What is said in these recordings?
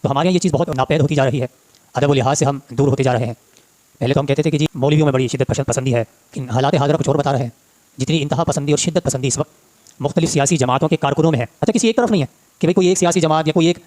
تو ہمارے یہاں یہ چیز بہت ناپید ہوتی جا رہی ہے، ادب و لحاظ سے ہم دور ہوتے جا رہے ہیں۔ پہلے تو ہم کہتے تھے کہ جی مولویوں میں بڑی شدت پسندی ہے، لیکن حالات حاضرہ کچھ اور بتا رہے ہیں۔ جتنی انتہا پسندی اور شدت پسندی اس وقت مختلف سیاسی جماعتوں کے کارکنوں میں ہے، اچھا کسی ایک طرف نہیں ہے کہ بھئی کوئی ایک سیاسی جماعت یا کوئی ایک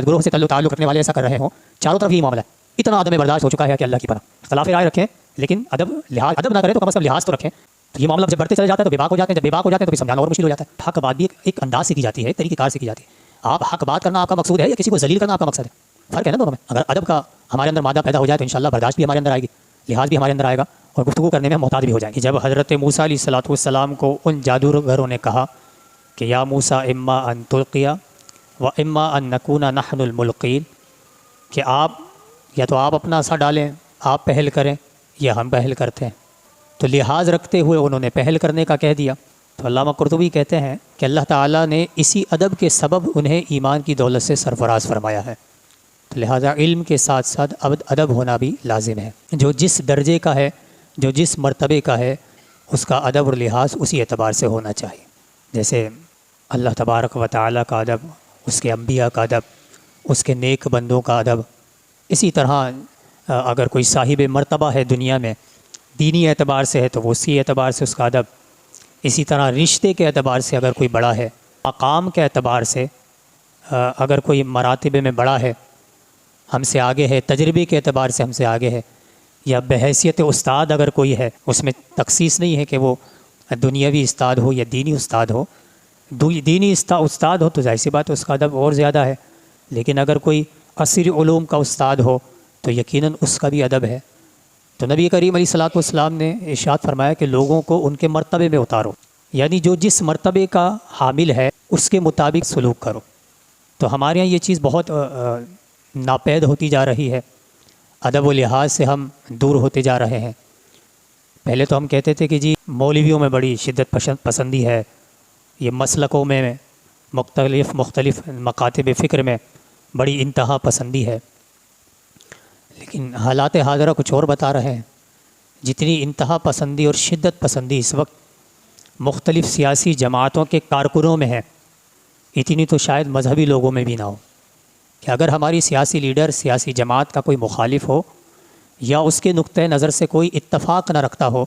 گروہ سے تعلق رکھنے والے ایسا کر رہے ہوں، چاروں طرف یہی معاملہ ہے۔ اتنا عدم برداشت ہو چکا ہے کہ اللہ کی پناہ۔ اختلاف رائے رکھیں لیکن ادب نہ کریں تو کم از کم لحاظ تو رکھیں۔ تو یہ معاملہ جب بڑھتے چلے جاتا ہے تو بے باک ہو جاتے ہیں، جب بے باک ہو جاتے ہیں تو پھر سمجھانا اور مشکل ہو جاتا ہے۔ حق بات بھی ایک انداز سے کی جاتی ہے، ایک طریقہ کار سے کی جاتی ہے۔ آپ حق بات کرنا آپ کا مقصود ہے یا کسی کو ذلیل کرنا آپ کا مقصد ہے؟ فرق ہے نا دونوں میں۔ اگر ادب کا ہمارے اندر مادہ پیدا ہو جائے تو انشاءاللہ برداشت بھی ہمارے اندر آئے گی، لحاظ بھی ہمارے اندر آئے گا، اور گفتگو کرنے میں محتاط بھی ہو جائیں گے۔ جب حضرت موسیٰ علیہ السلام کو ان جادوگروں نے کہا کہ یا موسیٰ اما ان تلقی و اما ان نکون نحن الملقین، کہ آپ یا تو آپ اپنا اثر ڈالیں، آپ پہل کریں، یا ہم پہل کرتے ہیں، تو لحاظ رکھتے ہوئے انہوں نے پہل کرنے کا کہہ دیا۔ تو علامہ قرطبی کہتے ہیں کہ اللہ تعالیٰ نے اسی ادب کے سبب انہیں ایمان کی دولت سے سرفراز فرمایا ہے، تو لہٰذا علم کے ساتھ ساتھ ادب ہونا بھی لازم ہے۔ جو جس درجے کا ہے، جو جس مرتبے کا ہے، اس کا ادب اور لحاظ اسی اعتبار سے ہونا چاہیے۔ جیسے اللہ تبارک و تعالیٰ کا ادب، اس کے انبیاء کا ادب، اس کے نیک بندوں کا ادب، اسی طرح اگر کوئی صاحب مرتبہ ہے دنیا میں، دینی اعتبار سے ہے تو وہ اسی اعتبار سے اس کا ادب، اسی طرح رشتے کے اعتبار سے اگر کوئی بڑا ہے، مقام کے اعتبار سے اگر کوئی مراتب میں بڑا ہے، ہم سے آگے ہے، تجربے کے اعتبار سے ہم سے آگے ہے، یا بحیثیت استاد اگر کوئی ہے، اس میں تخصیص نہیں ہے کہ وہ دنیاوی استاد ہو یا دینی استاد ہو۔ دینی استاد ہو تو ظاہر سی بات ہے اس کا ادب اور زیادہ ہے، لیکن اگر کوئی عصری علوم کا استاد ہو تو یقیناً اس کا بھی ادب ہے۔ تو نبی کریم علیہ السلام نے ارشاد فرمایا کہ لوگوں کو ان کے مرتبے میں اتارو، یعنی جو جس مرتبے کا حامل ہے اس کے مطابق سلوک کرو۔ تو ہمارے یہاں یہ چیز بہت ناپید ہوتی جا رہی ہے، ادب و لحاظ سے ہم دور ہوتے جا رہے ہیں۔ پہلے تو ہم کہتے تھے کہ جی مولویوں میں بڑی شدت پسندی ہے، یہ مسلکوں میں مختلف مکاتب فکر میں بڑی انتہا پسندی ہے، لیکن حالات حاضرہ کچھ اور بتا رہے ہیں۔ جتنی انتہا پسندی اور شدت پسندی اس وقت مختلف سیاسی جماعتوں کے کارکنوں میں ہے، اتنی تو شاید مذہبی لوگوں میں بھی نہ ہو، کہ اگر ہماری سیاسی لیڈر سیاسی جماعت کا کوئی مخالف ہو یا اس کے نقطۂ نظر سے کوئی اتفاق نہ رکھتا ہو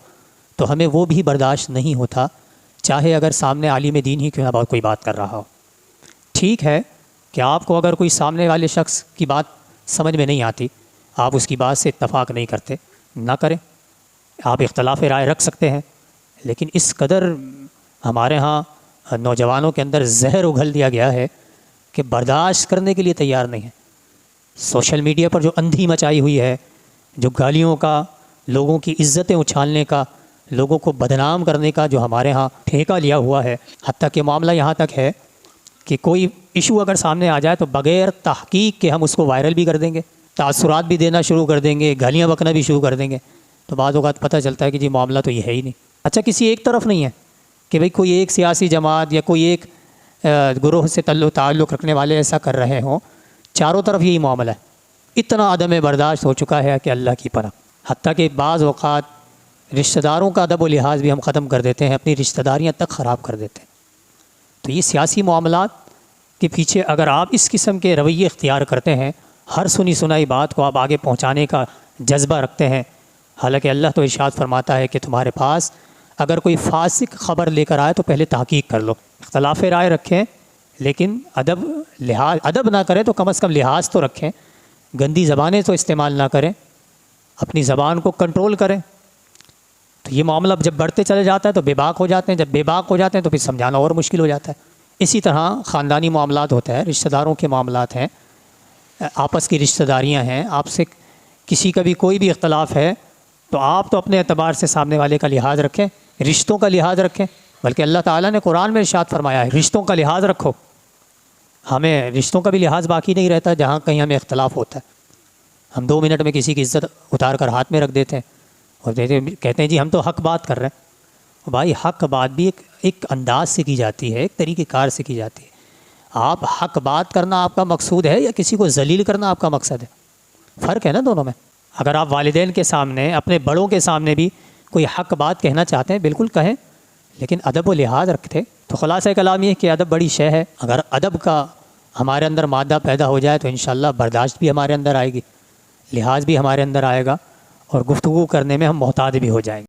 تو ہمیں وہ بھی برداشت نہیں ہوتا، چاہے اگر سامنے عالم دین ہی کیوں نہ کوئی بات کر رہا ہو۔ ٹھیک ہے کہ آپ کو اگر کوئی سامنے والے شخص کی بات سمجھ میں نہیں آتی، آپ اس کی بات سے اتفاق نہیں کرتے، نہ کریں، آپ اختلاف رائے رکھ سکتے ہیں، لیکن اس قدر ہمارے ہاں نوجوانوں کے اندر زہر اگل دیا گیا ہے کہ برداشت کرنے کے لیے تیار نہیں ہے۔ سوشل میڈیا پر جو اندھی مچائی ہوئی ہے، جو گالیوں کا، لوگوں کی عزتیں اچھالنے کا، لوگوں کو بدنام کرنے کا جو ہمارے ہاں ٹھیکہ لیا ہوا ہے، حتیٰ کہ معاملہ یہاں تک ہے کہ کوئی ایشو اگر سامنے آ جائے تو بغیر تحقیق کے ہم اس کو وائرل بھی کر دیں گے، تاثرات بھی دینا شروع کر دیں گے، گالیاں بکنا بھی شروع کر دیں گے، تو بعض اوقات پتہ چلتا ہے کہ جی معاملہ تو یہ ہے ہی نہیں۔ اچھا کسی ایک طرف نہیں ہے کہ بھئی کوئی ایک سیاسی جماعت یا کوئی ایک گروہ سے تعلق رکھنے والے ایسا کر رہے ہوں، چاروں طرف یہی معاملہ ہے۔ اتنا عدم برداشت ہو چکا ہے کہ اللہ کی پناہ، حتیٰ کہ بعض اوقات رشتہ داروں کا ادب و لحاظ بھی ہم ختم کر دیتے ہیں، اپنی رشتہ داریاں تک خراب کر دیتے ہیں۔ تو یہ سیاسی معاملات کے پیچھے اگر آپ اس قسم کے رویے اختیار کرتے ہیں، ہر سنی سنائی بات کو آپ آگے پہنچانے کا جذبہ رکھتے ہیں، حالانکہ اللہ تو ارشاد فرماتا ہے کہ تمہارے پاس اگر کوئی فاسق خبر لے کر آئے تو پہلے تحقیق کر لو۔ اختلاف رائے رکھیں لیکن ادب نہ کریں تو کم از کم لحاظ تو رکھیں، گندی زبانیں تو استعمال نہ کریں، اپنی زبان کو کنٹرول کریں۔ تو یہ معاملہ جب بڑھتے چلے جاتا ہے تو بے باک ہو جاتے ہیں، جب بے باک ہو جاتے ہیں تو پھر سمجھانا اور مشکل ہو جاتا ہے۔ اسی طرح خاندانی معاملات ہوتا ہے، رشتہ داروں کے معاملات ہیں، آپس کی رشتہ داریاں ہیں، آپ سے کسی کا بھی کوئی بھی اختلاف ہے تو آپ تو اپنے اعتبار سے سامنے والے کا لحاظ رکھیں، رشتوں کا لحاظ رکھیں، بلکہ اللہ تعالیٰ نے قرآن میں ارشاد فرمایا ہے رشتوں کا لحاظ رکھو۔ ہمیں رشتوں کا بھی لحاظ باقی نہیں رہتا جہاں کہیں ہمیں اختلاف ہوتا ہے۔ ہم 2 منٹ میں کسی کی عزت اتار کر ہاتھ میں رکھ دیتے ہیں اور کہتے ہیں جی ہم تو حق بات کر رہے ہیں۔ بھائی حق بات بھی ایک انداز سے کی جاتی ہے، ایک طریقہ کار سے کی جاتی ہے۔ آپ حق بات کرنا آپ کا مقصود ہے یا کسی کو ذلیل کرنا آپ کا مقصد ہے؟ فرق ہے نا دونوں میں۔ اگر آپ والدین کے سامنے، اپنے بڑوں کے سامنے بھی کوئی حق بات کہنا چاہتے ہیں بالکل کہیں، لیکن ادب و لحاظ رکھتے تو خلاصہ کلام یہ کہ ادب بڑی شے ہے۔ اگر ادب کا ہمارے اندر مادہ پیدا ہو جائے تو انشاءاللہ برداشت بھی ہمارے اندر آئے گی، لحاظ بھی ہمارے اندر آئے گا، اور گفتگو کرنے میں ہم محتاط بھی ہو جائیں گے۔